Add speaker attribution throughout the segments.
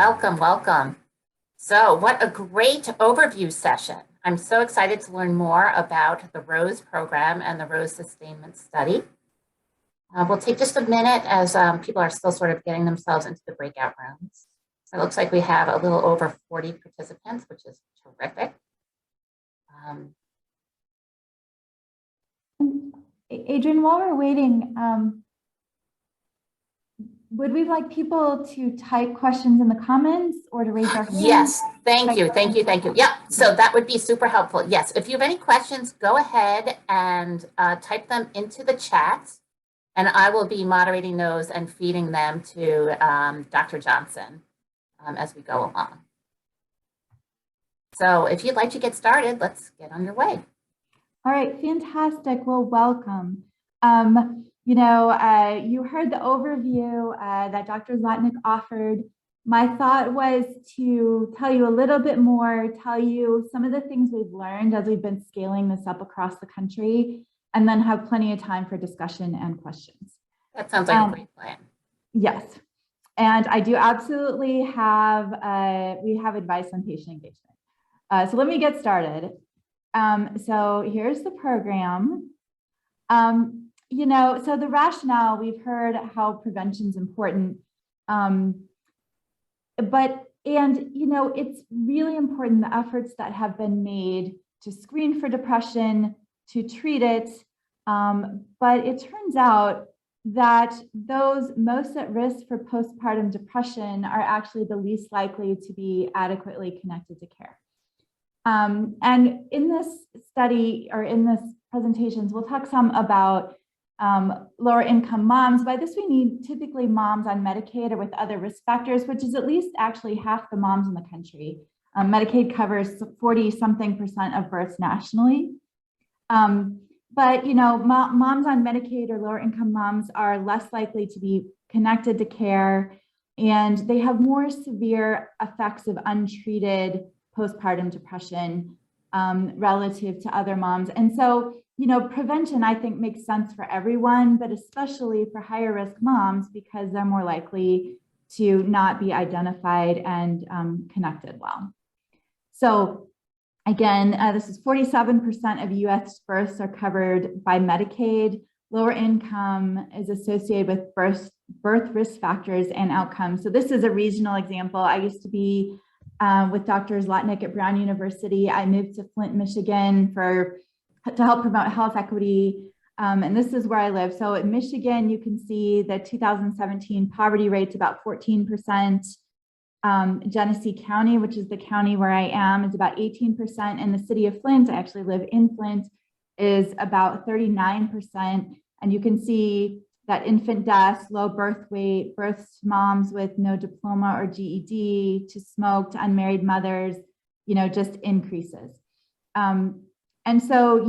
Speaker 1: Welcome, welcome. So what a great overview session. I'm so excited to learn more about the ROSE program and the ROSE sustainment study. We'll take just a minute as people are still sort of getting themselves into the breakout rooms. It looks like we have a little over 40 participants, which is terrific.
Speaker 2: Adrian, while we're waiting, would we like people to type questions in the comments or to raise their hands?
Speaker 1: Yes, thank you. Yeah, so that would be super helpful. Yes, if you have any questions, go ahead and type them into the chat, and I will be moderating those and feeding them to Dr. Johnson as we go along. So if you'd like to get started, let's get underway.
Speaker 2: All right, fantastic. Well, welcome. You heard the overview that Dr. Zlotnick offered. My thought was to tell you a little bit more, tell you some of the things we've learned as we've been scaling this up across the country, and then have plenty of time for discussion and questions.
Speaker 1: That sounds like a great plan.
Speaker 2: Yes. And I do absolutely have, we have advice on patient engagement. So let me get started. So here's the program. So the rationale, we've heard how prevention is important, it's really important, the efforts that have been made to screen for depression, to treat it, but it turns out that those most at risk for postpartum depression are actually the least likely to be adequately connected to care. And in this study, or in this presentations, we'll talk some about lower income moms. By this, we need typically moms on Medicaid or with other risk factors, which is at least actually half the moms in the country. Medicaid covers 40-something% of births nationally. But moms on Medicaid or lower income moms are less likely to be connected to care, and they have more severe effects of untreated postpartum depression relative to other moms. And so, prevention, I think, makes sense for everyone, but especially for higher risk moms, because they're more likely to not be identified and connected well. So again, this is 47% of US births are covered by Medicaid. Lower income is associated with birth risk factors and outcomes. So this is a regional example. I used to be with Dr. Zlotnick at Brown University. I moved to Flint, Michigan to help promote health equity. And this is where I live. So in Michigan, you can see the 2017 poverty rate's about 14%. Genesee County, which is the county where I am, is about 18%. And the city of Flint, I actually live in Flint, is about 39%. And you can see that infant deaths, low birth weight, births to moms with no diploma or GED, to smoke, to unmarried mothers, just increases. And so,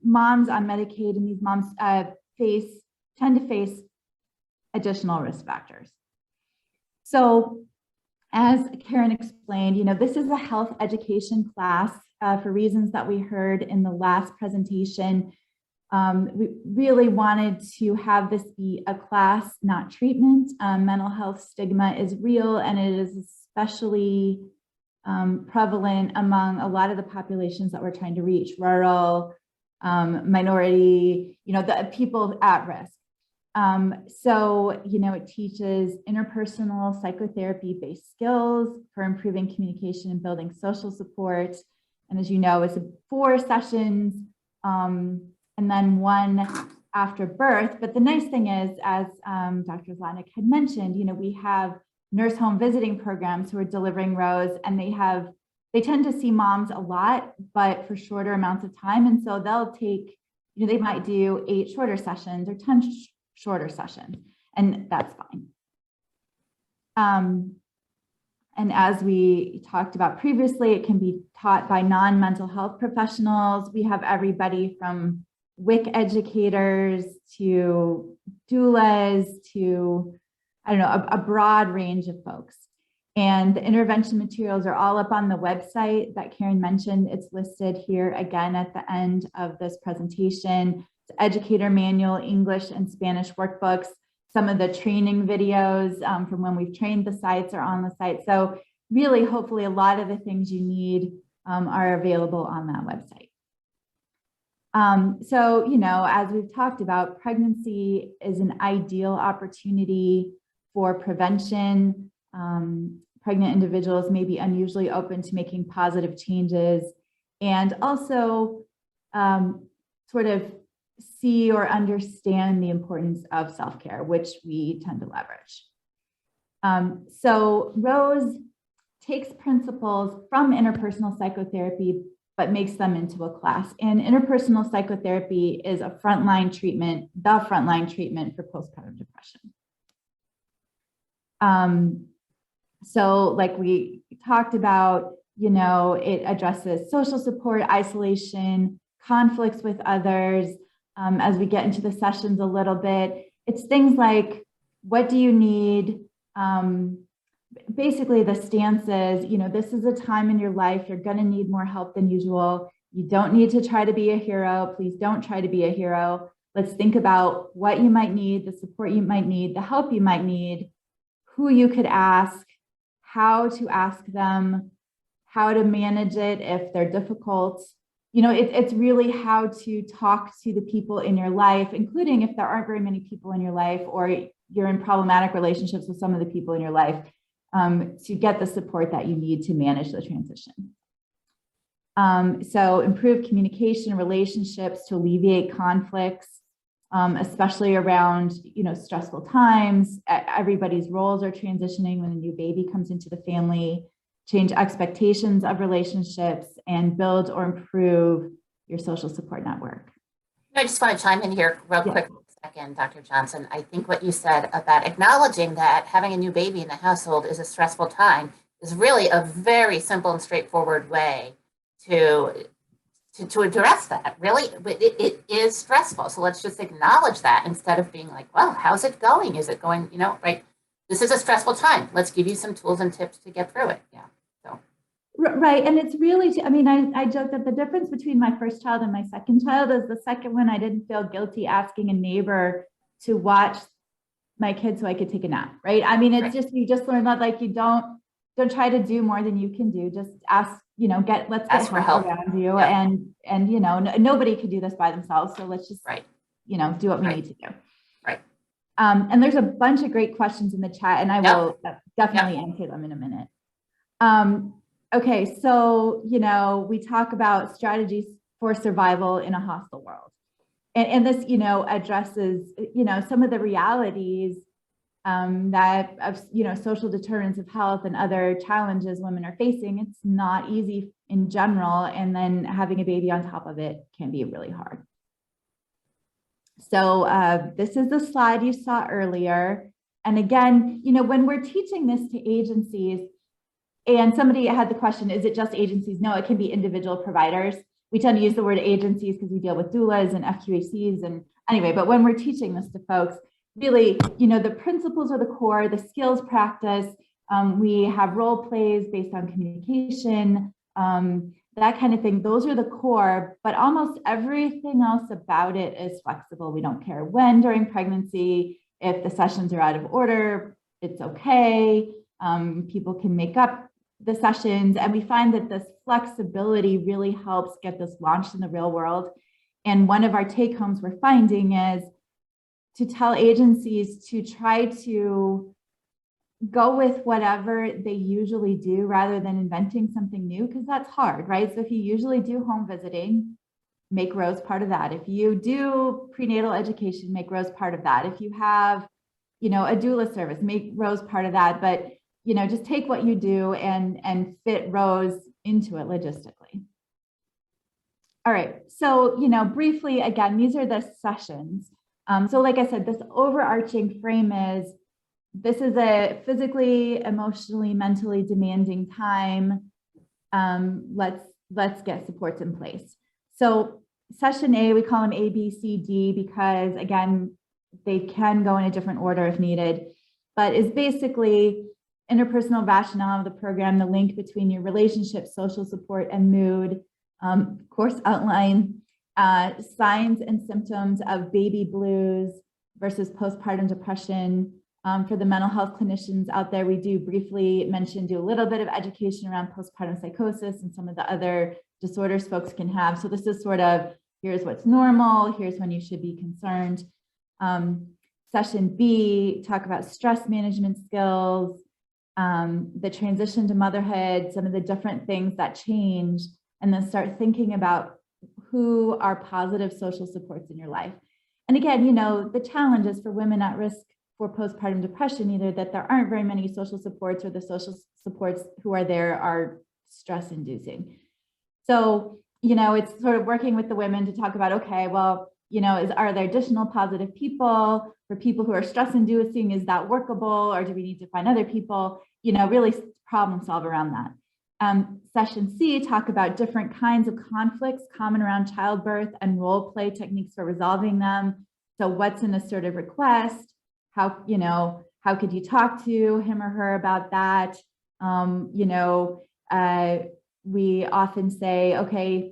Speaker 2: moms on Medicaid and these moms tend to face additional risk factors. So as Karen explained, this is a health education class for reasons that we heard in the last presentation. We really wanted to have this be a class, not treatment. Mental health stigma is real, and it is especially prevalent among a lot of the populations that we're trying to reach: rural, minority, the people at risk. So, it teaches interpersonal psychotherapy-based skills for improving communication and building social support. And as you know, it's 4 sessions, and then 1 after birth. But the nice thing is, as Dr. Zlotnick had mentioned, we have nurse home visiting programs who are delivering ROSE, and they tend to see moms a lot, but for shorter amounts of time. And so they'll take, they might do 8 shorter sessions or 10 shorter sessions, and that's fine. And as we talked about previously, it can be taught by non-mental health professionals. We have everybody from WIC educators to doulas to, a broad range of folks. And the intervention materials are all up on the website that Karen mentioned. It's listed here again at the end of this presentation. It's educator manual, English and Spanish workbooks. Some of the training videos from when we've trained the sites are on the site. So really, hopefully, a lot of the things you need are available on that website. So, as we've talked about, pregnancy is an ideal opportunity for prevention. Pregnant individuals may be unusually open to making positive changes and also sort of see or understand the importance of self-care, which we tend to leverage. So Rose takes principles from interpersonal psychotherapy, but makes them into a class. And interpersonal psychotherapy is a frontline treatment, the frontline treatment for postpartum depression. So like we talked about, it addresses social support, isolation, conflicts with others. As we get into the sessions a little bit, it's things like, what do you need? Basically the stances, this is a time in your life, you're gonna need more help than usual. You don't need to try to be a hero. Please don't try to be a hero. Let's think about what you might need, the support you might need, the help you might need, who you could ask, how to ask them, how to manage it if they're difficult. It's really how to talk to the people in your life, including if there aren't very many people in your life or you're in problematic relationships with some of the people in your life, to get the support that you need to manage the transition. So improve communication, relationships to alleviate conflicts, especially around, stressful times. Everybody's roles are transitioning when a new baby comes into the family. Change expectations of relationships and build or improve your social support network.
Speaker 1: I just want to chime in here real quick for a second, Dr. Johnson. I think what you said about acknowledging that having a new baby in the household is a stressful time is really a very simple and straightforward way to address that. Really, it is stressful. So let's just acknowledge that instead of being like, well, how's it going? Is it going, right? This is a stressful time. Let's give you some tools and tips to get through it. Yeah.
Speaker 2: Right. And it's really, I joke that the difference between my first child and my second child is the second one, I didn't feel guilty asking a neighbor to watch my kid so I could take a nap. Right. It's just, you just learn that, like, you don't try to do more than you can do. Just ask, let's get help around you. Yeah. And nobody could do this by themselves. So let's just, do what we need to do.
Speaker 1: Right.
Speaker 2: And there's a bunch of great questions in the chat, and I will definitely answer them in a minute. Okay, so, we talk about strategies for survival in a hostile world. And this, addresses, some of the realities that of, social determinants of health and other challenges women are facing. It's not easy in general. And then having a baby on top of it can be really hard. So this is the slide you saw earlier. And again, when we're teaching this to agencies, and somebody had the question, is it just agencies? No, it can be individual providers. We tend to use the word agencies because we deal with doulas and FQACs and anyway, but when we're teaching this to folks, really, the principles are the core, the skills practice. We have role plays based on communication, that kind of thing. Those are the core, but almost everything else about it is flexible. We don't care when during pregnancy, if the sessions are out of order, it's okay. People can make up the sessions, and we find that this flexibility really helps get this launched in the real world. And one of our take homes we're finding is to tell agencies to try to go with whatever they usually do rather than inventing something new, because that's hard, right? So if you usually do home visiting, make Rose part of that. If you do prenatal education, make Rose part of that. If you have, a doula service, make Rose part of that. But just take what you do and fit Rose into it logistically. All right, so, briefly, again, these are the sessions. So like I said, this overarching frame is, this is a physically, emotionally, mentally demanding time. Let's get supports in place. So session A, we call them A, B, C, D, because again, they can go in a different order if needed, but is basically interpersonal rationale of the program, the link between your relationship, social support, and mood, course outline, signs and symptoms of baby blues, versus postpartum depression. For the mental health clinicians out there, we do briefly do a little bit of education around postpartum psychosis and some of the other disorders folks can have. So this is sort of, here's what's normal, here's when you should be concerned. Session B, talk about stress management skills, the transition to motherhood, some of the different things that change, and then start thinking about who are positive social supports in your life. And again, you know, the challenge is for women at risk for postpartum depression, either that there aren't very many social supports or the social supports who are there are stress inducing. So, you know, it's sort of working with the women to talk about, okay, well, you know, are there additional positive people for people who are stress inducing? Is that workable, or do we need to find other people? You know, really problem solve around that. Session C, talk about different kinds of conflicts common around childbirth and role play techniques for resolving them. So what's an assertive request? How, you know, how could you talk to him or her about that? You know, we often say, okay,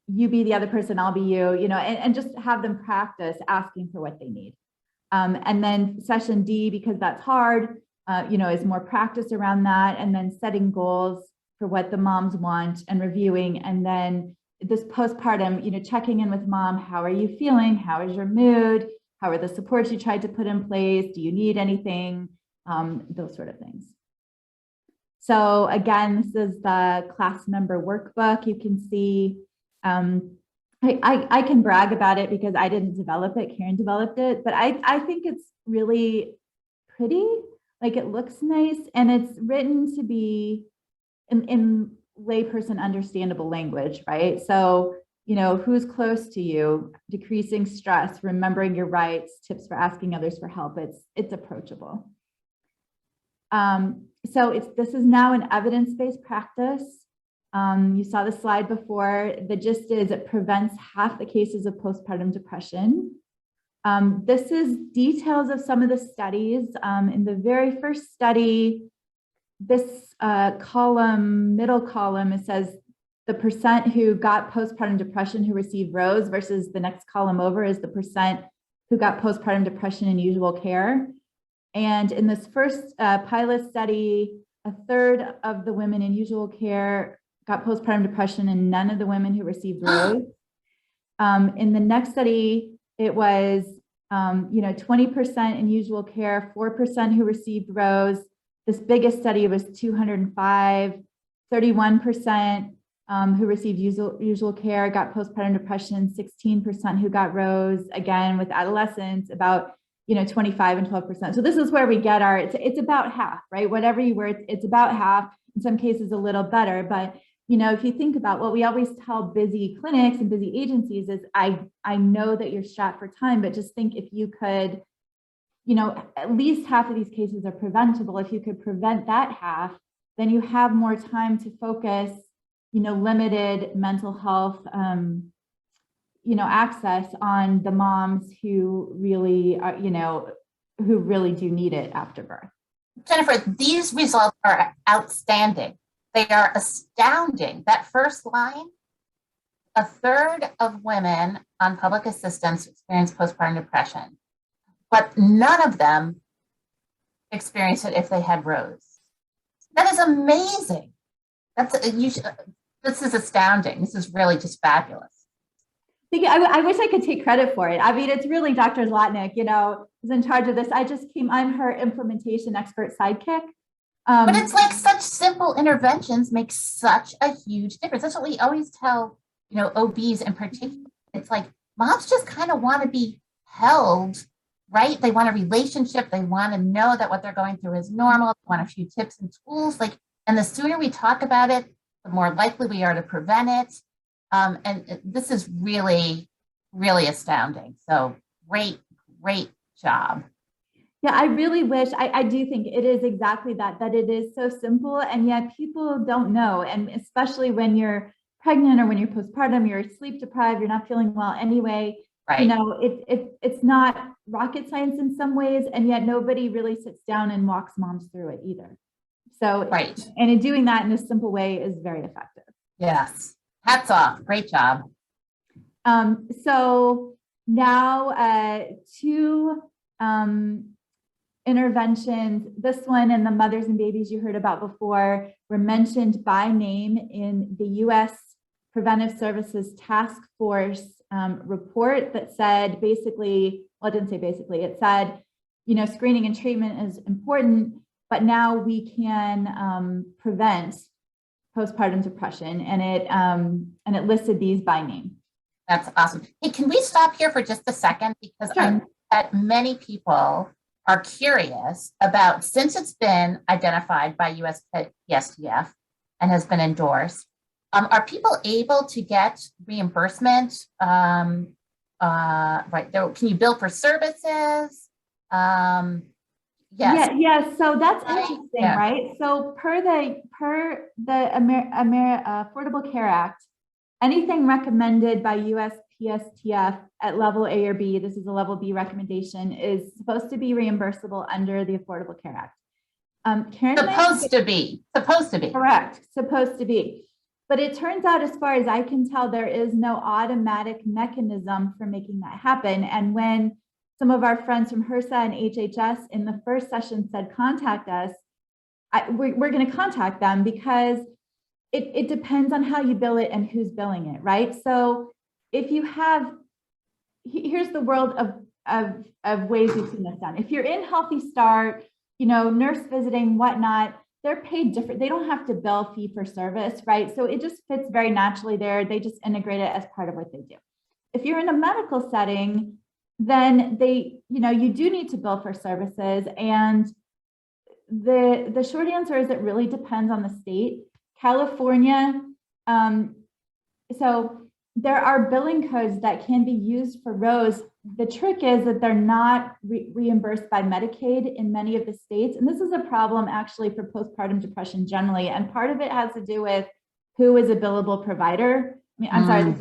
Speaker 2: you be the other person, I'll be you know, and just have them practice asking for what they need. And then session D, because that's hard, you know, is more practice around that, and then setting goals for what the moms want and reviewing. And then this postpartum, you know, checking in with mom, how are you feeling? How is your mood? How are the supports you tried to put in place? Do you need anything? Those sort of things. So again, this is the class member workbook. You can see, I can brag about it because I didn't develop it, Karen developed it, but I think it's really pretty, like it looks nice, and it's written to be in layperson understandable language, right? So, you know, who's close to you, decreasing stress, remembering your rights, tips for asking others for help. It's approachable. So this is now an evidence-based practice. You saw the slide before. The gist is it prevents half the cases of postpartum depression. This is details of some of the studies. In the very first study, this column, middle column, it says the percent who got postpartum depression who received ROSE versus the next column over is the percent who got postpartum depression in usual care. And in this first pilot study, a third of the women in usual care got postpartum depression and none of the women who received ROSE. In the next study, it was, you know, 20% in usual care, 4% who received ROSE. This biggest study was 205, 31% who received usual care got postpartum depression, 16% who got ROSE, again, with adolescents, about, you know, 25 and 12%. So this is where we get our, it's about half, right? Whatever you were, it's about half, in some cases a little better. But, you know, if you think about what we always tell busy clinics and busy agencies is, I know that you're strapped for time, but just think if you could, you know, at least half of these cases are preventable. If you could prevent that half, then you have more time to focus, you know, limited mental health, you know, access on the moms who really are, you know, who really do need it after birth.
Speaker 1: Jennifer, these results are outstanding. They are astounding. That first line, a third of women on public assistance experience postpartum depression, but none of them experience it if they had ROSE. That is amazing. This is astounding. This is really just fabulous.
Speaker 2: I wish I could take credit for it. I mean, it's really Dr. Zlotnick, you know, is in charge of this. I'm her implementation expert sidekick.
Speaker 1: But it's like such simple interventions make such a huge difference. That's what we always tell, you know, OBs in particular. It's like moms just kind of want to be held, right? They want a relationship. They want to know that what they're going through is normal. They want a few tips and tools. Like, and the sooner we talk about it, the more likely we are to prevent it. And this is really, really astounding. So great job.
Speaker 2: Yeah, I really wish, I do think it is exactly that it is so simple, and yet people don't know. And especially when you're pregnant or when you're postpartum, you're sleep deprived, you're not feeling well anyway.
Speaker 1: Right.
Speaker 2: You know, it's not rocket science in some ways, and yet nobody really sits down and walks moms through it either. So,
Speaker 1: right.
Speaker 2: And in doing that in a simple way is very effective.
Speaker 1: Yes. Hats off. Great job.
Speaker 2: So now 2 interventions, this one and the mothers and babies you heard about before, were mentioned by name in the U.S. Preventive Services Task Force report that said basically, well, it didn't say basically, it said, you know, screening and treatment is important, but now we can prevent postpartum depression, and it listed these by name.
Speaker 1: That's awesome. Hey, can we stop here for just a second? Because
Speaker 2: Sure.
Speaker 1: I know that many people are curious about, since it's been identified by USPSTF and has been endorsed, are people able to get reimbursement? Right there, can you bill for services? Yes.
Speaker 2: Yeah. So that's interesting, right? So per the Affordable Care Act, anything recommended by USPSTF at level A or B, this is a level B recommendation, is supposed to be reimbursable under the Affordable Care Act.
Speaker 1: Supposed to be.
Speaker 2: Correct. Supposed to be. But it turns out, as far as I can tell, there is no automatic mechanism for making that happen. And when some of our friends from HRSA and HHS in the first session said, contact us, we're going to contact them, because it depends on how you bill it and who's billing it, right? So if you have, here's the world of ways we've seen this done. If you're in Healthy Start, you know, nurse visiting, whatnot, they're paid different. They don't have to bill fee for service, right? So it just fits very naturally there. They just integrate it as part of what they do. If you're in a medical setting, then you do need to bill for services. And the short answer is it really depends on the state. California, so there are billing codes that can be used for ROSE. The trick is that they're not reimbursed by Medicaid in many of the states. And this is a problem actually for postpartum depression generally. And part of it has to do with who is a billable provider. I mean, I'm sorry,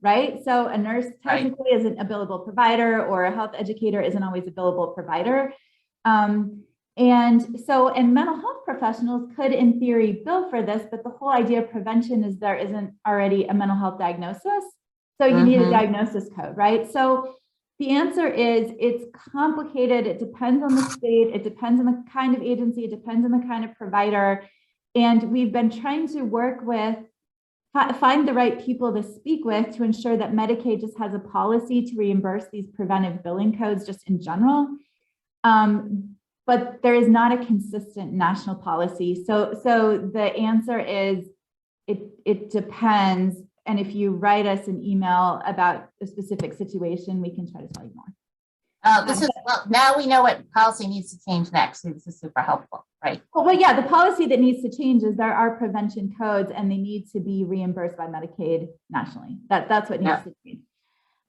Speaker 2: right? So a nurse technically isn't a billable provider, or a health educator isn't always a billable provider. And mental health professionals could, in theory, bill for this, but the whole idea of prevention is there isn't already a mental health diagnosis. So you need a diagnosis code, right? So the answer is it's complicated. It depends on the state. It depends on the kind of agency. It depends on the kind of provider. And we've been trying to work with, find the right people to speak with to ensure that Medicaid just has a policy to reimburse these preventive billing codes just in general. But there is not a consistent national policy. So the answer is it depends. And if you write us an email about a specific situation, we can try to tell you more.
Speaker 1: Well, now we know what policy needs to change next. This is super helpful, right?
Speaker 2: Well, yeah, the policy that needs to change is there are prevention codes, and they need to be reimbursed by Medicaid nationally. That's what needs to change.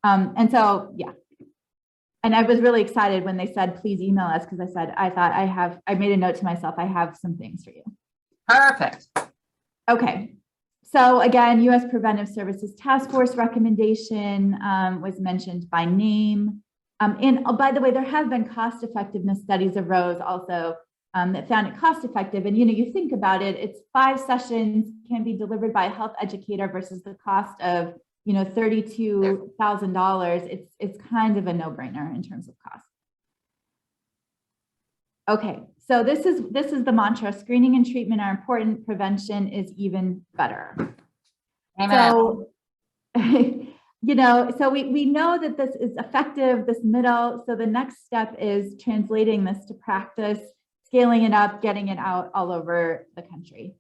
Speaker 2: And so, yeah. And I was really excited when they said, please email us, because I made a note to myself, I have some things for you.
Speaker 1: Perfect.
Speaker 2: Okay. So again, U.S. Preventive Services Task Force recommendation was mentioned by name. And by the way, there have been cost effectiveness studies of ROSE also that found it cost effective. And, you think about it, it's 5 sessions can be delivered by a health educator versus the cost of, $32,000. It's kind of a no-brainer in terms of cost. Okay, so this is the mantra: screening and treatment are important, prevention is even better.
Speaker 1: Amen.
Speaker 2: So, so we know that this is effective, this middle. So the next step is translating this to practice, scaling it up, getting it out all over the country.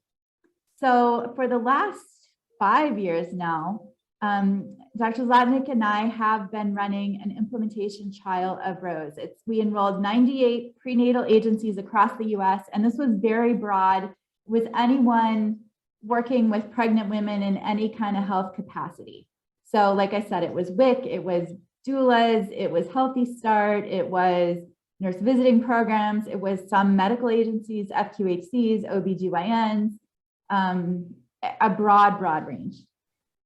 Speaker 2: So for the last 5 years now, Dr. Zlatnik and I have been running an implementation trial of ROSE. We enrolled 98 prenatal agencies across the US, and this was very broad with anyone working with pregnant women in any kind of health capacity. So like I said, it was WIC, it was doulas, it was Healthy Start, it was nurse visiting programs, it was some medical agencies, FQHCs, OBGYNs, a broad range.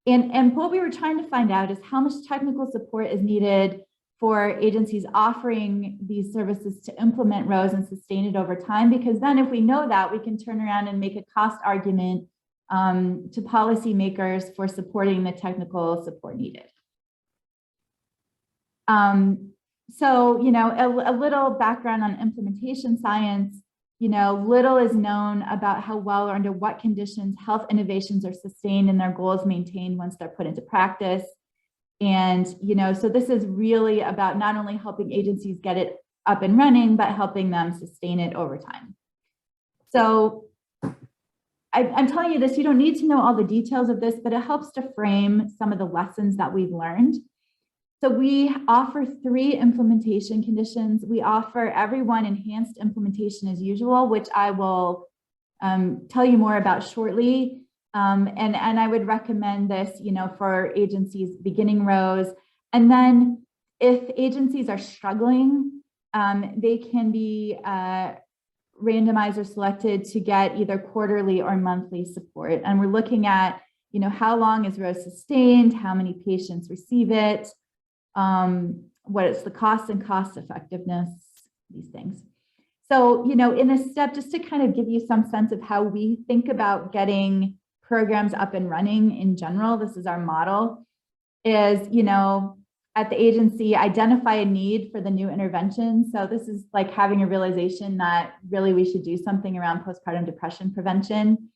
Speaker 2: And what we were trying to find out is how much technical support is needed for agencies offering these services to implement ROSE and sustain it over time, because then if we know that, we can turn around and make a cost argument to policymakers for supporting the technical support needed. So, a little background on implementation science, little is known about how well or under what conditions health innovations are sustained and their goals maintained once they're put into practice. And, so this is really about not only helping agencies get it up and running, but helping them sustain it over time. So I'm telling you this, you don't need to know all the details of this, but it helps to frame some of the lessons that we've learned. So we offer 3 implementation conditions. We offer everyone enhanced implementation as usual, which I will tell you more about shortly. And I would recommend this, for agencies beginning rows. And then if agencies are struggling, they can be randomized or selected to get either quarterly or monthly support. And we're looking at, how long is Rose sustained, how many patients receive it, what is the cost and cost effectiveness, these things. So, in a step, just to kind of give you some sense of how we think about getting programs up and running in general, this is our model, is, at the agency, identify a need for the new intervention. So this is like having a realization that really we should do something around postpartum depression prevention.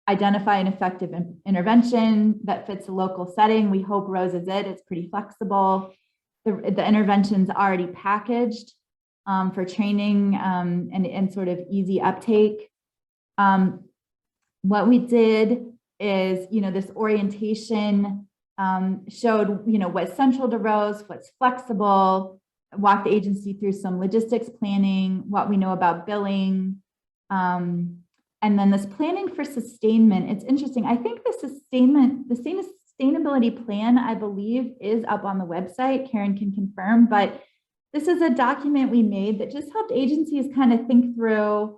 Speaker 2: Identify an effective intervention that fits a local setting. We hope Rose is it. It's pretty flexible. The intervention's already packaged for training and sort of easy uptake. What we did is, this orientation showed, what's central to Rose, what's flexible, walk the agency through some logistics planning, what we know about billing, and then this planning for sustainment. It's interesting. I think the sustainability plan, I believe, is up on the website. Karen can confirm, but this is a document we made that just helped agencies kind of think through,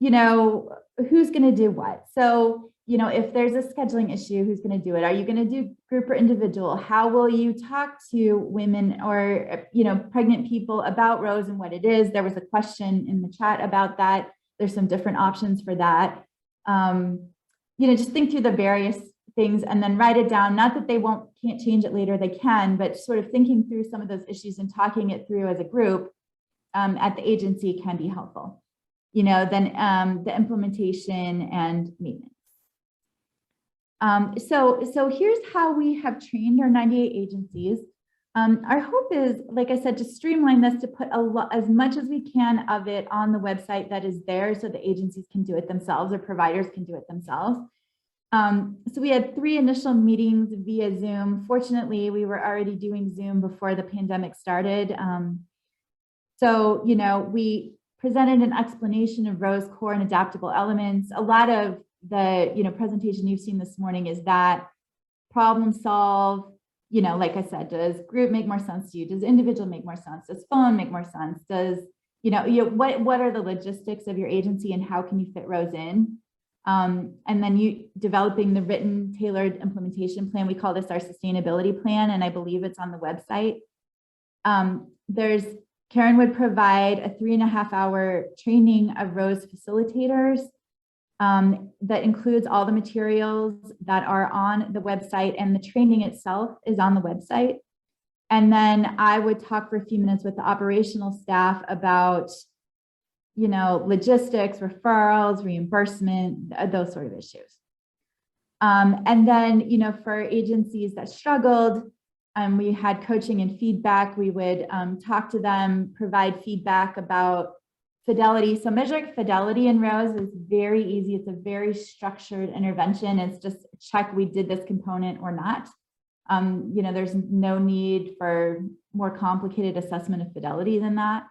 Speaker 2: who's going to do what. So, if there's a scheduling issue, who's going to do it? Are you going to do group or individual? How will you talk to women or, pregnant people about Rose and what it is? There was a question in the chat about that. There's some different options for that. Just think through the various things and then write it down. Not that they can't change it later, they can, but sort of thinking through some of those issues and talking it through as a group at the agency can be helpful. Then the implementation and maintenance. So here's how we have trained our 98 agencies. Our hope is, like I said, to streamline this, to put as much as we can of it on the website that is there so the agencies can do it themselves or providers can do it themselves. So we had 3 initial meetings via Zoom. Fortunately, we were already doing Zoom before the pandemic started. So, we presented an explanation of Rose core and adaptable elements. A lot of the, presentation you've seen this morning is that problem solve, like I said, does group make more sense to you? Does individual make more sense? Does phone make more sense? Does, what are the logistics of your agency and how can you fit Rose in? And then you developing the written tailored implementation plan. We call this our sustainability plan, and I believe it's on the website. Karen would provide a 3.5-hour training of Rose facilitators that includes all the materials that are on the website, and the training itself is on the website. And then I would talk for a few minutes with the operational staff about, logistics, referrals, reimbursement, those sort of issues. And then, for agencies that struggled, we had coaching and feedback. We would talk to them, provide feedback about Fidelity. So measuring Fidelity in Rose is very easy. It's a very structured intervention. It's just check we did this component or not. There's no need for more complicated assessment of Fidelity than that.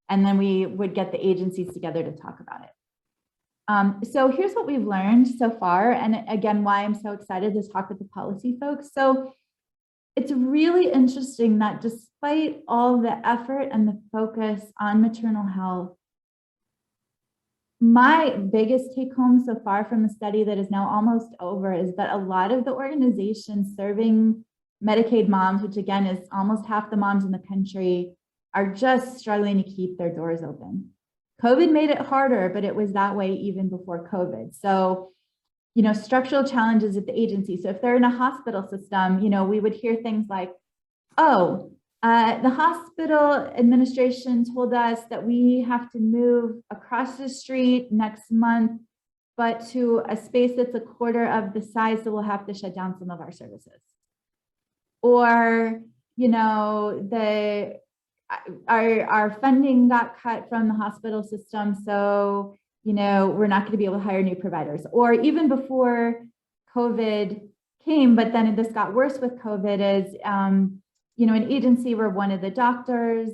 Speaker 2: And then we would get the agencies together to talk about it. So here's what we've learned so far. And again, why I'm so excited to talk with the policy folks. So it's really interesting that despite all the effort and the focus on maternal health, my biggest take home so far from the study that is now almost over is that a lot of the organizations serving Medicaid moms, which again is almost half the moms in the country, are just struggling to keep their doors open. COVID made it harder, but it was that way even before COVID. So, structural challenges at the agency. So if they're in a hospital system, we would hear things like, oh, The hospital administration told us that we have to move across the street next month, but to a space that's a quarter of the size, so we'll have to shut down some of our services. Or, you know, our funding got cut from the hospital system, so, you know, we're not going to be able to hire new providers. Or even before COVID came, but then this got worse with COVID, is, you know, an agency where one of the doctors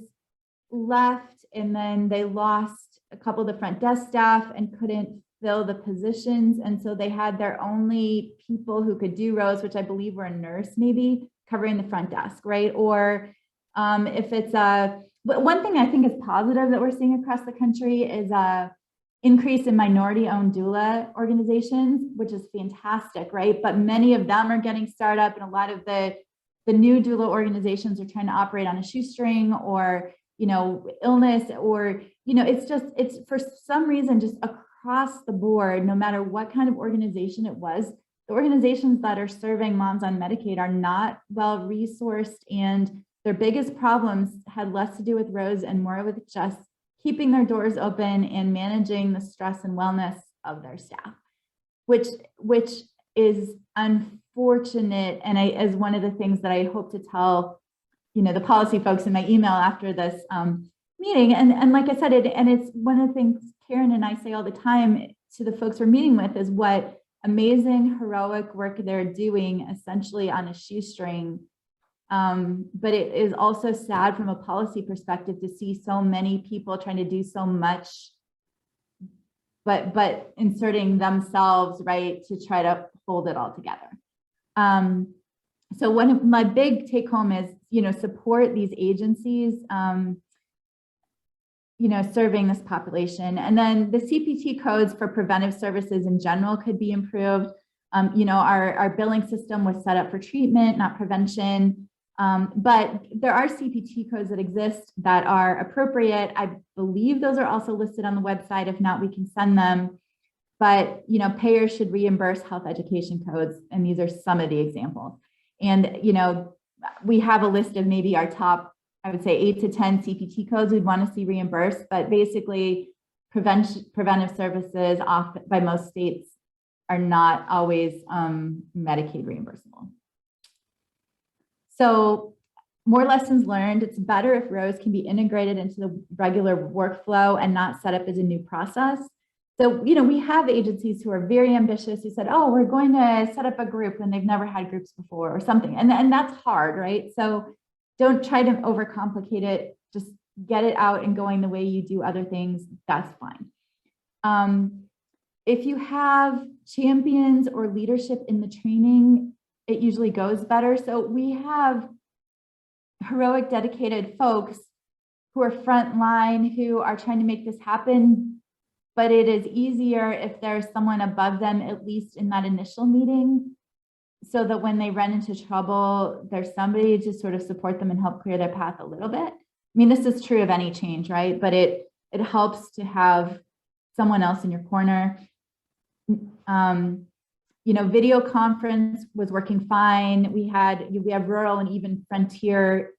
Speaker 2: left and then they lost a couple of the front desk staff and couldn't fill the positions. And so they had their only people who could do rows, which I believe were a nurse maybe, covering the front desk, right? Or if it's but one thing I think is positive that we're seeing across the country is a increase in minority-owned doula organizations, which is fantastic, right? But many of them are getting startup, and a lot of the new doula organizations are trying to operate on a shoestring, or, you know, illness, or, you know, it's for some reason just across the board, no matter what kind of organization it was, the organizations that are serving moms on Medicaid are not well resourced, and their biggest problems had less to do with rows and more with just keeping their doors open and managing the stress and wellness of their staff, which is unfortunate. And is one of the things that I hope to tell, you know, the policy folks in my email after this meeting. And like I said, it's one of the things Karen and I say all the time to the folks we're meeting with, is what amazing heroic work they're doing essentially on a shoestring. But it is also sad from a policy perspective to see so many people trying to do so much, but inserting themselves, right, to try to hold it all together. So one of my big take home is, you know, support these agencies, you know, serving this population. And then the CPT codes for preventive services in general could be improved. You know, our billing system was set up for treatment, not prevention. But there are CPT codes that exist that are appropriate. I believe those are also listed on the website. If not, we can send them. But, you know, payers should reimburse health education codes, and these are some of the examples. And, you know, we have a list of maybe our top, I would say 8 to 10 CPT codes we'd want to see reimbursed, but basically preventive services by most states are not always Medicaid reimbursable. So more lessons learned. It's better if rows can be integrated into the regular workflow and not set up as a new process. So, you know, we have agencies who are very ambitious, who said, oh, we're going to set up a group when they've never had groups before or something. And that's hard, right? So don't try to overcomplicate it. Just get it out and going the way you do other things. That's fine. If you have champions or leadership in the training, it usually goes better. So we have heroic, dedicated folks who are frontline, who are trying to make this happen. But it is easier if there's someone above them, at least in that initial meeting, so that when they run into trouble, there's somebody to sort of support them and help clear their path a little bit. I mean, this is true of any change, right? But it helps to have someone else in your corner. You know, video conference was working fine. We have rural and even frontier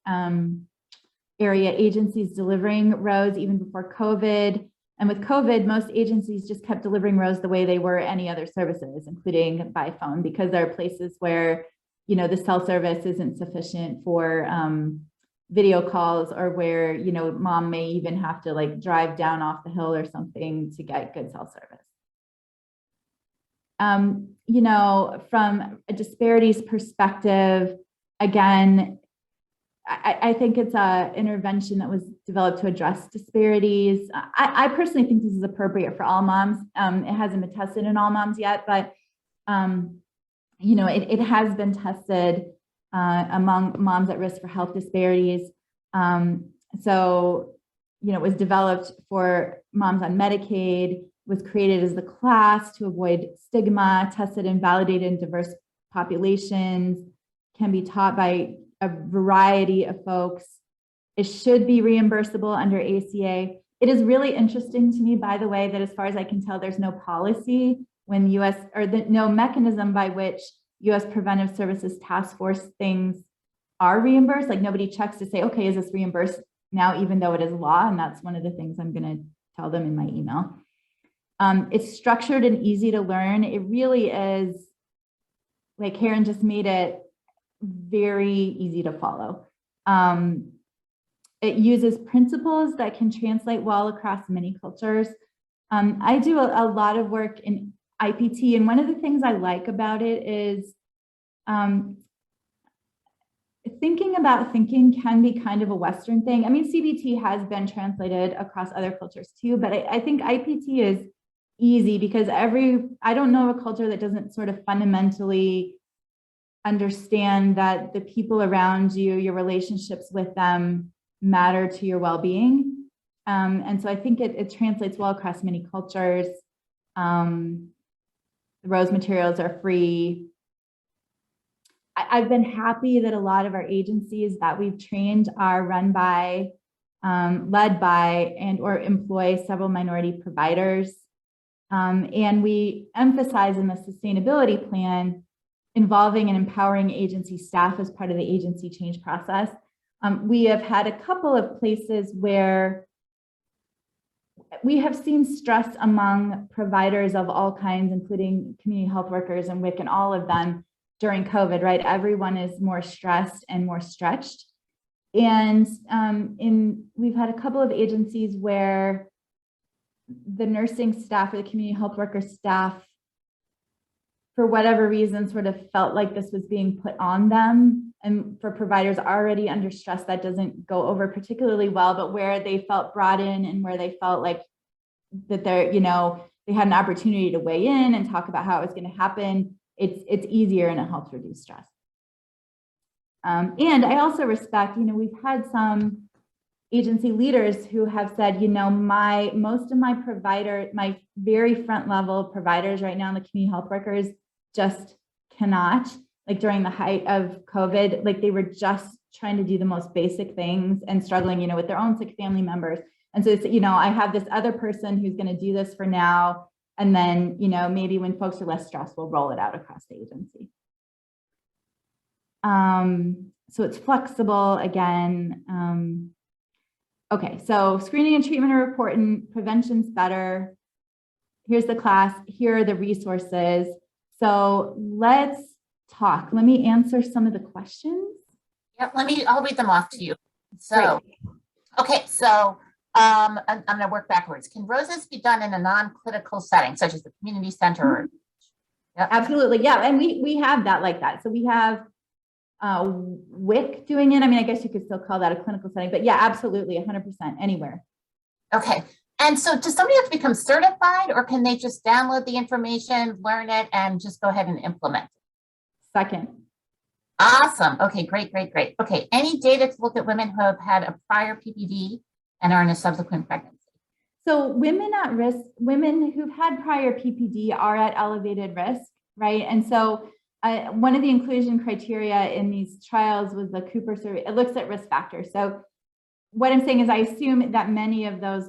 Speaker 2: area agencies delivering rows even before COVID. And with COVID, most agencies just kept delivering rows the way they were any other services, including by phone, because there are places where, you know, the cell service isn't sufficient for video calls, or where, you know, mom may even have to like drive down off the hill or something to get good cell service. You know, from a disparities perspective, again, I think it's an intervention that was developed to address disparities. I personally think this is appropriate for all moms. It hasn't been tested in all moms yet, but you know, it has been tested among moms at risk for health disparities. So, you know, it was developed for moms on Medicaid, was created as the class to avoid stigma, tested and validated in diverse populations, can be taught by a variety of folks. It should be reimbursable under ACA. It is really interesting to me, by the way, that as far as I can tell, there's no policy when no mechanism by which US Preventive Services Task Force things are reimbursed. Like nobody checks to say, okay, is this reimbursed now, even though it is law? And that's one of the things I'm going to tell them in my email. It's structured and easy to learn. It really is, like Karen just made it very easy to follow. It uses principles that can translate well across many cultures. I do a lot of work in IPT, and one of the things I like about it is thinking about thinking can be kind of a Western thing. I mean, CBT has been translated across other cultures too, but I think IPT is easy because I don't know a culture that doesn't sort of fundamentally understand that the people around you, your relationships with them matter to your well-being. And so I think it translates well across many cultures. The Rose materials are free. I've been happy that a lot of our agencies that we've trained are run by, led by, and or employ several minority providers. And we emphasize in the sustainability plan involving and empowering agency staff as part of the agency change process. We have had a couple of places where we have seen stress among providers of all kinds, including community health workers and WIC and all of them during COVID, right? Everyone is more stressed and more stretched. And we've had a couple of agencies where the nursing staff or the community health worker staff, for whatever reason, sort of felt like this was being put on them. And for providers already under stress, that doesn't go over particularly well, but where they felt brought in and where they felt like that they had an opportunity to weigh in and talk about how it was going to happen, it's easier and it helps reduce stress. And I also respect, we've had some agency leaders who have said, most of my very front level providers right now, the community health workers, just cannot. Like during the height of COVID, like they were just trying to do the most basic things and struggling, with their own sick family members. And so it's, I have this other person who's going to do this for now. And then, maybe when folks are less stressed, we'll roll it out across the agency. So it's flexible again. Okay, so screening and treatment are important, prevention's better. Here's the class, here are the resources. So let's talk. Let me answer some of the questions.
Speaker 1: Yep, I'll read them off to you. So, great. Okay, so I'm gonna work backwards. Can roses be done in a non-clinical setting, such as the community center? Mm-hmm. Yep. Absolutely, yeah, and we have that like that. So we have WIC doing it. I mean, I guess you could still call that a clinical setting, but yeah, absolutely, 100% anywhere. Okay. And so does somebody have to become certified, or can they just download the information, learn it, and just go ahead and implement it? Second. Awesome. Okay, great. Okay, any data to look at women who have had a prior PPD and are in a subsequent pregnancy? So women at risk, women who've had prior PPD are at elevated risk, right? And so one of the inclusion criteria in these trials was the Cooper survey. It looks at risk factors. So what I'm saying is I assume that many of those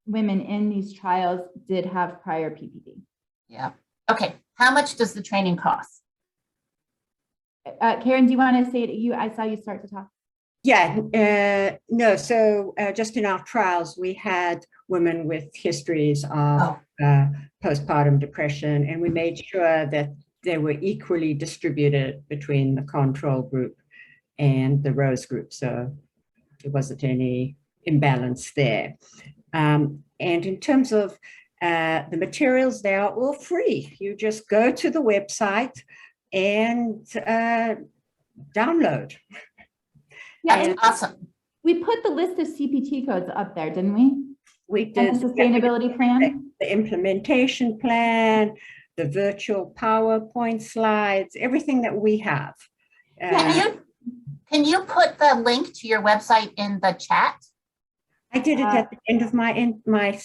Speaker 1: women in these trials did have prior PPD. Yeah. Okay. How much does the training cost? Karen, do you want to say it? I saw you start to talk.
Speaker 3: Yeah, no. So just in our trials, we had women with histories of postpartum depression, and we made sure that they were equally distributed between the control group and the Rose group. So there wasn't any imbalance there. And in terms of the materials, they are all free. You just go to the website and download.
Speaker 1: Yeah, and awesome.
Speaker 2: We put the list of CPT codes up there, didn't we?
Speaker 3: We did.
Speaker 2: And the sustainability plan?
Speaker 3: The implementation plan, the virtual PowerPoint slides, everything that we have.
Speaker 1: Can you put the link to your website in the chat?
Speaker 3: I did it at the end of my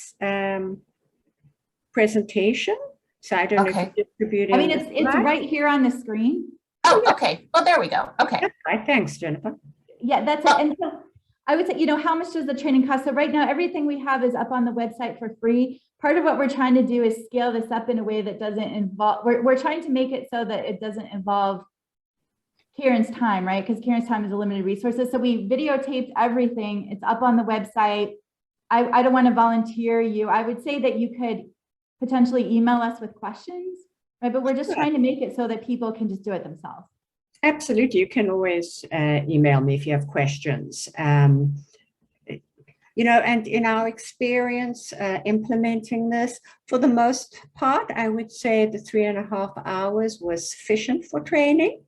Speaker 3: presentation. So I don't know if you distributed.
Speaker 2: I mean, it's right here on the screen.
Speaker 1: Oh, okay. Well, there we go. Okay.
Speaker 3: Right. Thanks, Jennifer.
Speaker 2: Yeah, that's it. And so I would say, how much does the training cost? So right now, everything we have is up on the website for free. Part of what we're trying to do is scale this up in a way that doesn't involve, we're trying to make it so that it doesn't involve Karen's time, right? Because Karen's time is a limited resources. So we videotaped everything. It's up on the website. I don't want to volunteer you. I would say that you could potentially email us with questions, right? But we're just trying to make it so that people can just do it themselves.
Speaker 3: Absolutely. You can always email me if you have questions. You know, and in our experience implementing this, for the most part, I would say the 3.5 hours was sufficient for training.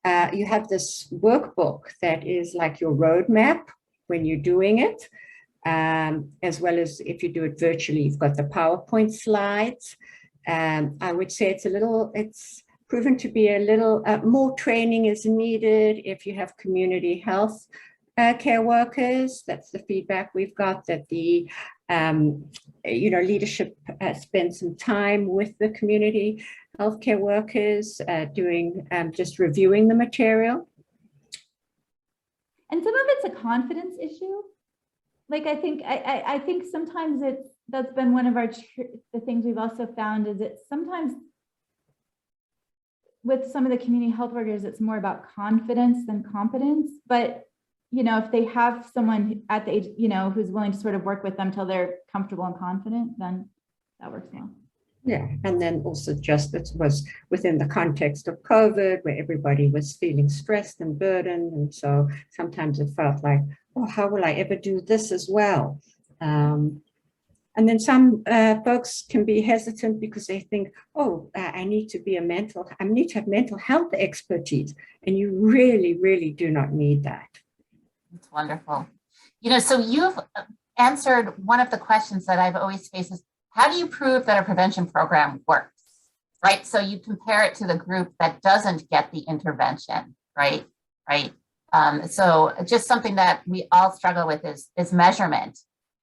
Speaker 3: You have this workbook that is like your roadmap when you're doing it, as well as if you do it virtually, you've got the PowerPoint slides. I would say it's proven to be a little more training is needed if you have community health care workers. That's the feedback we've got, that the you know, leadership spend some time with the community healthcare workers doing just reviewing the material.
Speaker 2: And some of it's a confidence issue. Like I think sometimes that's been one of the things we've also found is that sometimes with some of the community health workers, it's more about confidence than competence. But, you know, if they have someone at the age, you know, who's willing to sort of work with them till they're comfortable and confident, then that works well.
Speaker 3: Yeah, and then also just it was within the context of COVID, where everybody was feeling stressed and burdened. And so sometimes it felt like, oh, how will I ever do this as well? And then some folks can be hesitant because they think, oh, I need to have mental health expertise. And you really, really do not need that.
Speaker 1: That's wonderful. You know, so you've answered one of the questions that I've always faced is, how do you prove that a prevention program works, right? So you compare it to the group that doesn't get the intervention, right? So just something that we all struggle with is measurement.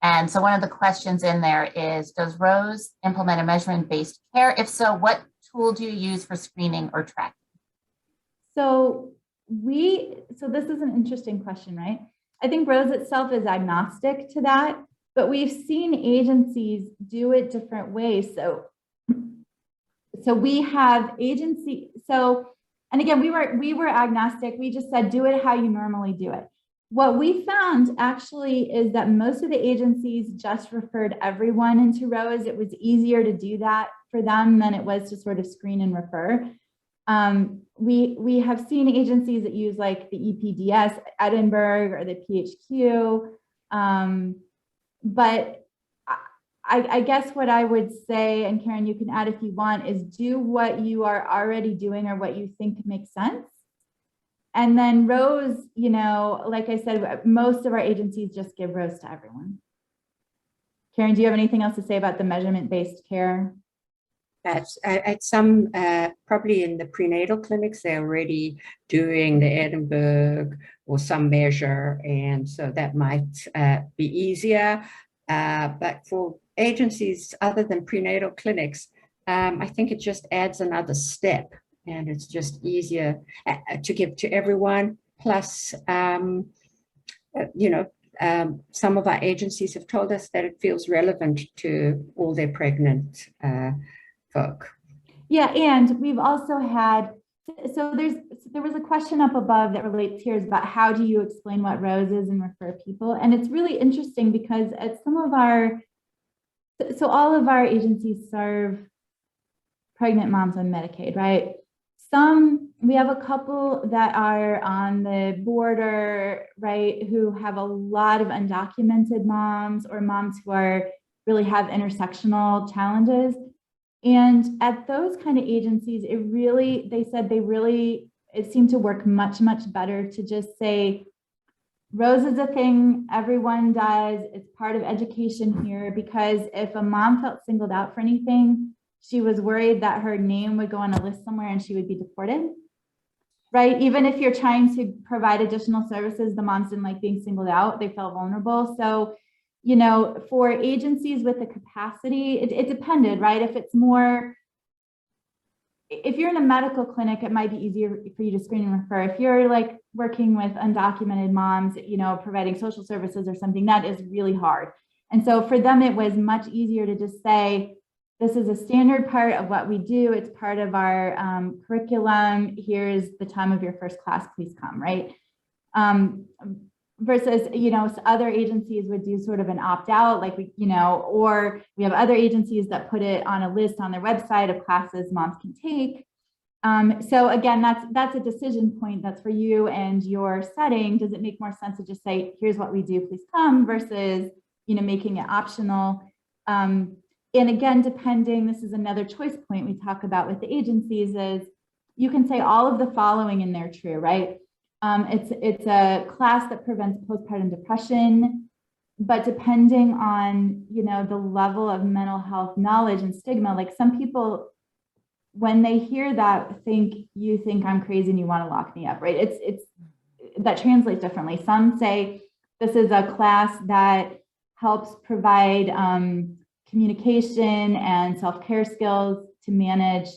Speaker 1: And so one of the questions in there is, does Rose implement a measurement-based care? If so, what tool do you use for screening or tracking?
Speaker 2: So this is an interesting question, right? I think Rose itself is agnostic to that, but we've seen agencies do it different ways. So we have agency. So, and again, we were agnostic. We just said, do it how you normally do it. What we found actually is that most of the agencies just referred everyone into Rose. It was easier to do that for them than it was to sort of screen and refer. We have seen agencies that use like the EPDS, Edinburgh, or the PHQ. But I guess what I would say, and Karen, you can add if you want, is do what you are already doing or what you think makes sense. And then Rose, you know, like I said, most of our agencies just give Rose to everyone. Karen, do you have anything else to say about the measurement-based care?
Speaker 3: At some, probably in the prenatal clinics, they're already doing the Edinburgh or some measure, and so that might be easier. But for agencies other than prenatal clinics, I think it just adds another step, and it's just easier to give to everyone. Plus, you know, some of our agencies have told us that it feels relevant to all their pregnant folk.
Speaker 2: Yeah, and we've also had, so there was a question up above that relates here is about how do you explain what Rose is and refer people. And it's really interesting because at some of so all of our agencies serve pregnant moms on Medicaid, right? We have a couple that are on the border, right, who have a lot of undocumented moms or moms who really have intersectional challenges. And at those kind of agencies, it seemed to work much, much better to just say, Rose is a thing everyone does. It's part of education here, because if a mom felt singled out for anything, she was worried that her name would go on a list somewhere and she would be deported, right? Even if you're trying to provide additional services, the moms didn't like being singled out. They felt vulnerable. So, you know, for agencies with the capacity, it depended, right? If you're in a medical clinic, it might be easier for you to screen and refer. If you're like working with undocumented moms, you know, providing social services or something, that is really hard. And so for them, it was much easier to just say, this is a standard part of what we do. It's part of our curriculum. Here's the time of your first class, please come, right? Versus, other agencies would do sort of an opt-out, like or we have other agencies that put it on a list on their website of classes moms can take. So again, that's a decision point that's for you and your setting. Does it make more sense to just say, here's what we do, please come, versus, making it optional? And again, depending, this is another choice point we talk about with the agencies, is you can say all of the following and they're true, right? It's a class that prevents postpartum depression, but depending on, the level of mental health knowledge and stigma, like some people, when they hear that, you think I'm crazy and you want to lock me up, right? It's that translates differently. Some say this is a class that helps provide communication and self-care skills to manage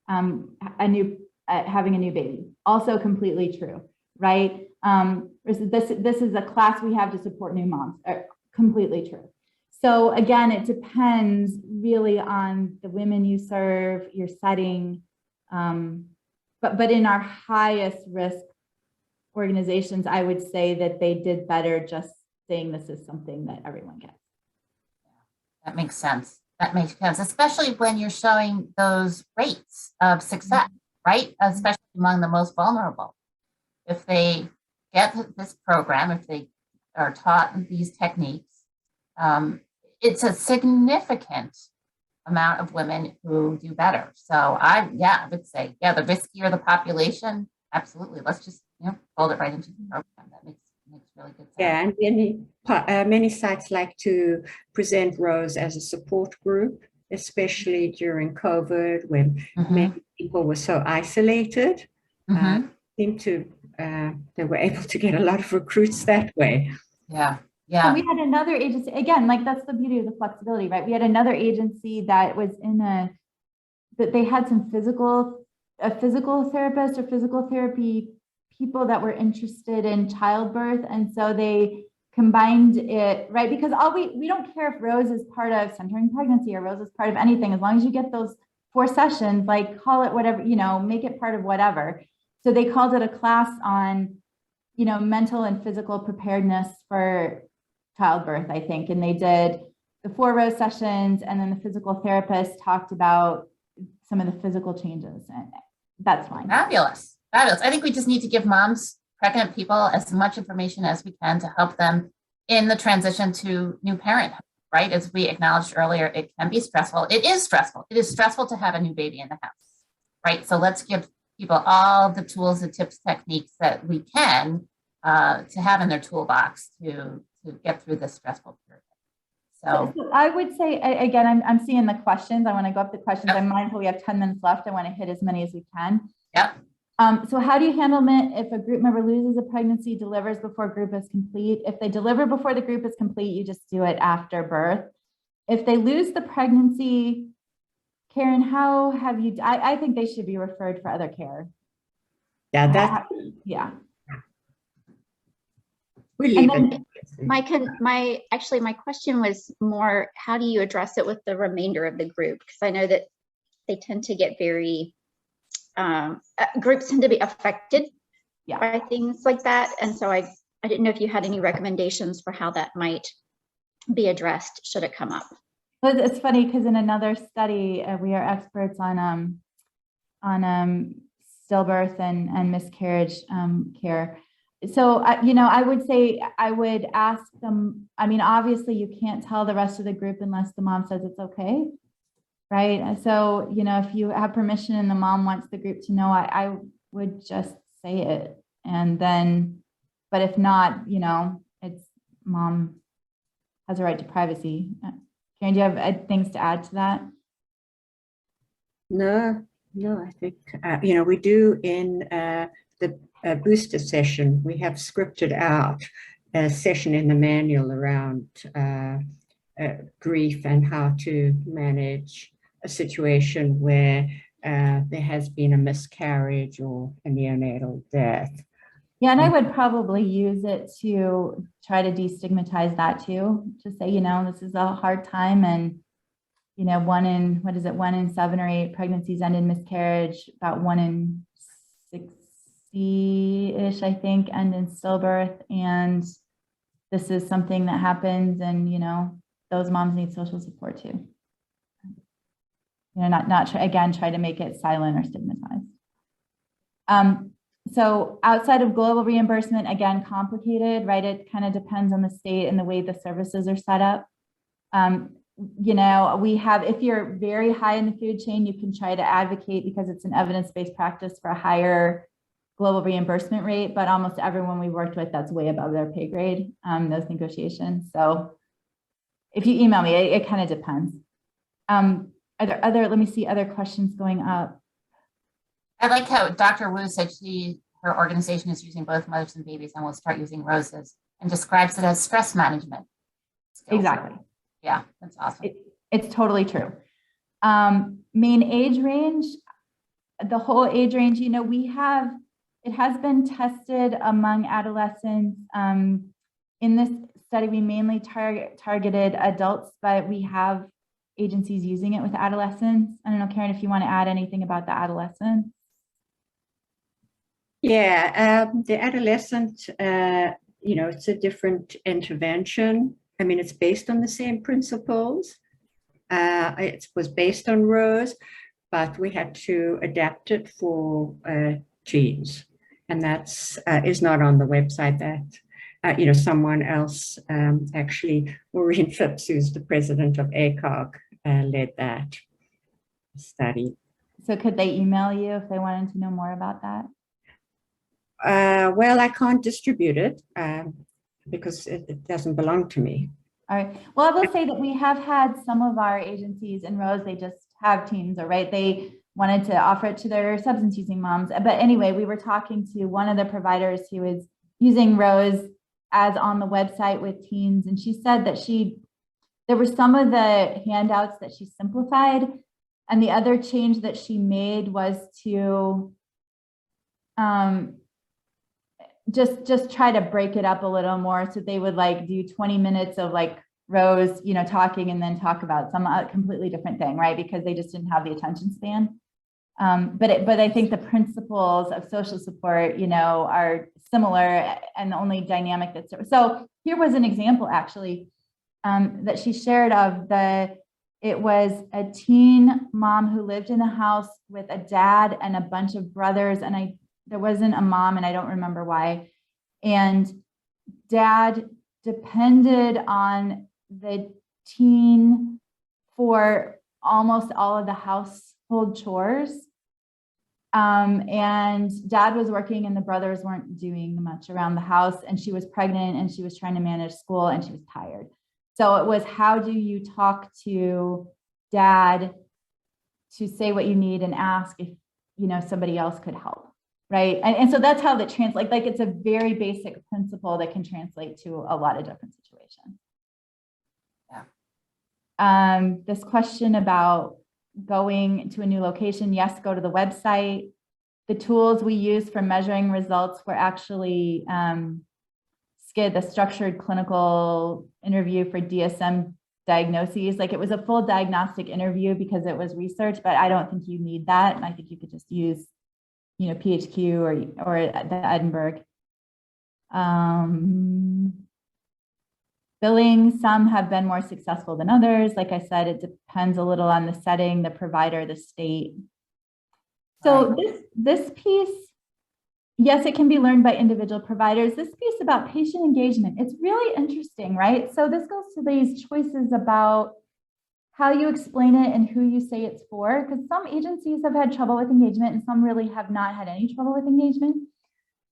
Speaker 2: having a new baby. Also completely true, right? This is a class we have to support new moms. Completely true. So again, it depends really on the women you serve, your setting, but in our highest risk organizations, I would say that they did better just saying this is something that everyone gets.
Speaker 1: That makes sense. That makes sense, especially when you're showing those rates of success, right? Especially among the most vulnerable. If they get this program, if they are taught these techniques, it's a significant amount of women who do better. So I would say, the riskier the population, absolutely. Let's just, fold it right into the program. That makes really good sense.
Speaker 3: Yeah, and many sites like to present Rose as a support group, especially during COVID when many people were so isolated. They were able to get a lot of recruits that way.
Speaker 1: Yeah.
Speaker 2: So we had another agency, again, like that's the beauty of the flexibility, right? We had another agency that was that they had some a physical therapist or physical therapy people that were interested in childbirth. And so they combined it, right? Because we don't care if Rose is part of centering pregnancy or Rose is part of anything, as long as you get those 4 sessions, like call it whatever, make it part of whatever. So they called it a class on, mental and physical preparedness for childbirth, I think. And they did the 4 Rose sessions, and then the physical therapist talked about some of the physical changes, and that's fine.
Speaker 1: Fabulous. I think we just need to give moms, pregnant people, as much information as we can to help them in the transition to new parenthood, right? As we acknowledged earlier, it can be stressful. It is stressful. It is stressful to have a new baby in the house, right? So let's give people all the tools, the tips, techniques that we can to have in their toolbox to get through this stressful period. So
Speaker 2: I would say, again, I'm seeing the questions. I want to go up the questions. I'm mindful we have 10 minutes left. I want to hit as many as we can.
Speaker 1: Yep.
Speaker 2: So how do you handle it if a group member loses a pregnancy, delivers before group is complete? If they deliver before the group is complete, you just do it after birth. If they lose the pregnancy, Karen, how have you, I think they should be referred for other care.
Speaker 3: Yeah,
Speaker 2: yeah.
Speaker 3: We leave it.
Speaker 4: My question was more, how do you address it with the remainder of the group? Because I know that they tend to get very, groups tend to be affected by things like that. And so I didn't know if you had any recommendations for how that might be addressed should it come up.
Speaker 2: Well, it's funny because in another study, we are experts on stillbirth and miscarriage care. So, I would say I would ask them, obviously you can't tell the rest of the group unless the mom says it's okay, right? So, if you have permission and the mom wants the group to know, I would just say it. And then, but if not, it's mom has a right to privacy. Karen, do you have things to add to that?
Speaker 3: No, I think, we do in the booster session, we have scripted out a session in the manual around grief and how to manage a situation where there has been a miscarriage or a neonatal death.
Speaker 2: Yeah, and I would probably use it to try to destigmatize that too, to say, this is a hard time and, 1 in, 1 in 7 or 8 pregnancies end in miscarriage, about 1 in 60-ish, I think, end in stillbirth. And this is something that happens, and, those moms need social support too. Not try to make it silent or stigmatized. So outside of global reimbursement, again, complicated, right? It kind of depends on the state and the way the services are set up. We have, if you're very high in the food chain, you can try to advocate, because it's an evidence-based practice, for a higher global reimbursement rate, but almost everyone we worked with, that's way above their pay grade, those negotiations. So if you email me, it kind of depends. Are there let me see, other questions going up?
Speaker 1: I like how Dr. Wu said her organization is using both mothers and babies and will start using roses, and describes it as stress management skills.
Speaker 2: Exactly.
Speaker 1: Yeah, that's awesome.
Speaker 2: It's totally true. Main age range, the whole age range, it has been tested among adolescents. In this study, we mainly targeted adults, but we have agencies using it with adolescents. I don't know, Karen, if you want to add anything about the adolescents.
Speaker 3: Yeah, the adolescent, it's a different intervention. I mean, it's based on the same principles. It was based on Rose, but we had to adapt it for teens. And that's is not on the website. That, someone else, actually, Maureen Phipps, who's the president of ACOG, led that study.
Speaker 2: So could they email you if they wanted to know more about that?
Speaker 3: Well, I can't distribute it because it doesn't belong to me.
Speaker 2: All right. Well, I will say that we have had some of our agencies in Rose, they just have teens, right? They wanted to offer it to their substance using moms. But anyway, we were talking to one of the providers who is using Rose as on the website with teens. And she said that there were some of the handouts that she simplified. And the other change that she made was to just try to break it up a little more. So they would do 20 minutes of Rose, talking, and then talk about some completely different thing, right? Because they just didn't have the attention span. But I think the principles of social support, are similar, and the only dynamic so here was an example actually that she shared of it was a teen mom who lived in a house with a dad and a bunch of brothers, and there wasn't a mom, and I don't remember why. And dad depended on the teen for almost all of the household chores. And dad was working and the brothers weren't doing much around the house, and she was pregnant and she was trying to manage school and she was tired. So it was, how do you talk to dad to say what you need and ask if, somebody else could help. Right. And so that's how that translates. It's a very basic principle that can translate to a lot of different situations. Yeah. This question about going to a new location. Yes, go to the website. The tools we use for measuring results were actually SCID, the structured clinical interview for DSM diagnoses. It was a full diagnostic interview because it was research, but I don't think you need that. And I think you could just use PHQ or the Edinburgh. Billing, some have been more successful than others. Like I said, it depends a little on the setting, the provider, the state. So this piece, yes, it can be learned by individual providers. This piece about patient engagement, it's really interesting, right? So this goes to these choices about how you explain it and who you say it's for, because some agencies have had trouble with engagement and some really have not had any trouble with engagement.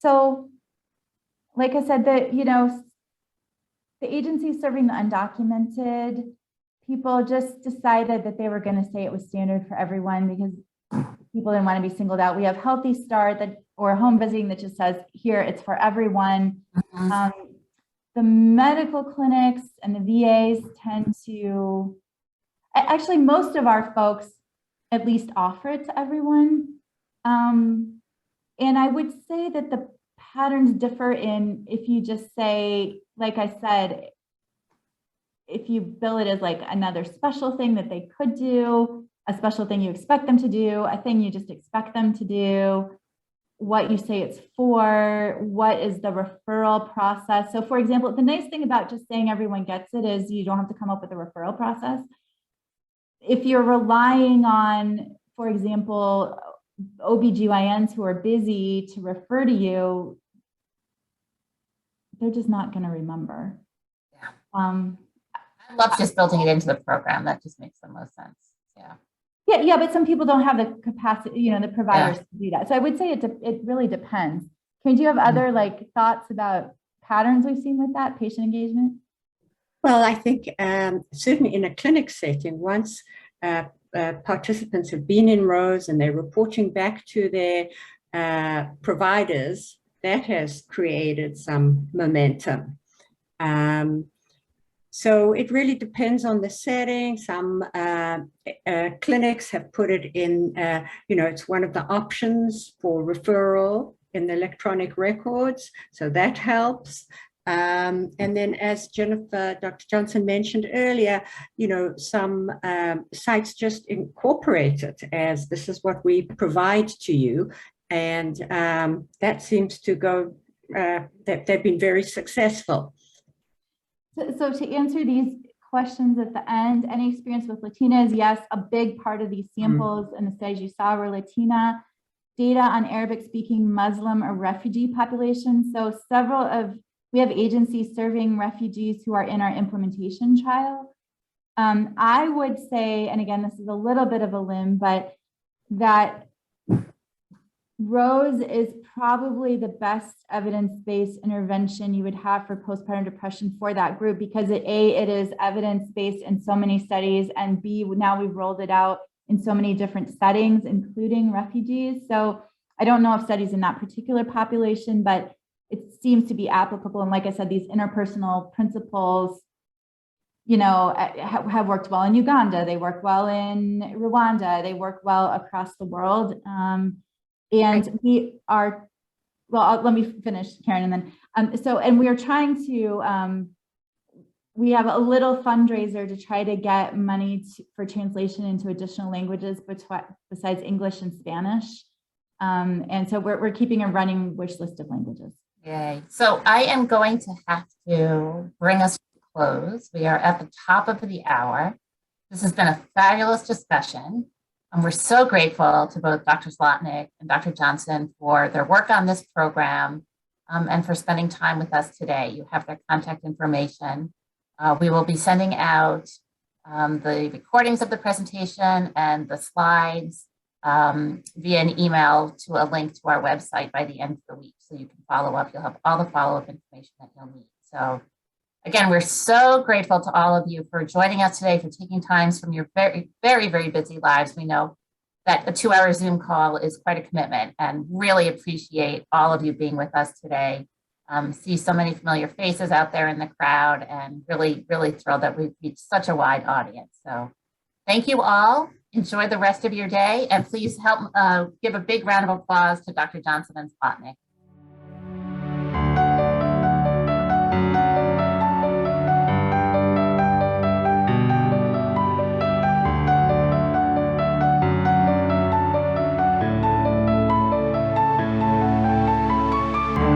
Speaker 2: So like I said, the agencies serving the undocumented people just decided that they were going to say it was standard for everyone because people didn't want to be singled out. We have Healthy Start or home visiting that just says, here, it's for everyone. Mm-hmm. The medical clinics and the VAs tend to, actually, most of our folks at least offer it to everyone. And I would say that the patterns differ in if you just say, like I said, if you bill it as like another special thing that they could do, a special thing you expect them to do, a thing you just expect them to do, what you say it's for, what is the referral process. So for example, the nice thing about just saying everyone gets it is you don't have to come up with a referral process. If you're relying on, for example, OBGYNs who are busy to refer to you, they're just not going to remember.
Speaker 1: Yeah.
Speaker 2: I
Speaker 1: love just building it into the program. That just makes the most sense. Yeah.
Speaker 2: Yeah, but some people don't have the capacity, you know, the providers to do that. So I would say it really depends. Can you have other like thoughts about patterns we've seen with that patient engagement?
Speaker 3: Well, I think certainly in a clinic setting, once participants have been in rows and they're reporting back to their providers, that has created some momentum. So it really depends on the setting. Some clinics have put it in, you know, it's one of the options for referral in the electronic records. So that helps. And then as Dr. Johnson mentioned earlier, you know, some sites just incorporate it as this is what we provide to you. And that seems to go, that they've been very successful.
Speaker 2: So to answer these questions at the end, any experience with Latinas? Yes, a big part of these samples and the studies you saw were Latina. Data on Arabic-speaking Muslim or refugee populations. So we have agencies serving refugees who are in our implementation trial. I would say, and again, this is a little bit of a limb, but that ROSE is probably the best evidence-based intervention you would have for postpartum depression for that group, because it is evidence-based in so many studies, and B, now we've rolled it out in so many different settings, including refugees. So I don't know of studies in that particular population, but it seems to be applicable. And like I said, these interpersonal principles, you know, have worked well in Uganda. They work well in Rwanda. They work well across the world. And we are, well, let me finish, Karen, and then, and we are trying to, we have a little fundraiser to try to get money for translation into additional languages besides English and Spanish. And so we're keeping a running wish list of languages.
Speaker 1: Yay. So I am going to have to bring us to close. We are at the top of the hour. This has been a fabulous discussion. And we're so grateful to both Dr. Zlotnick and Dr. Johnson for their work on this program and for spending time with us today. You have their contact information. We will be sending out the recordings of the presentation and the slides via an email to a link to our website by the end of the week. So you can follow up. You'll have all the follow-up information that you'll need. So again, we're so grateful to all of you for joining us today, for taking time from your very, very, very busy lives. We know that a 2-hour Zoom call is quite a commitment, and really appreciate all of you being with us today. See so many familiar faces out there in the crowd, and really, really thrilled that we've reached such a wide audience. So thank you all. Enjoy the rest of your day, and please help give a big round of applause to Dr. Johnson and Zlotnick.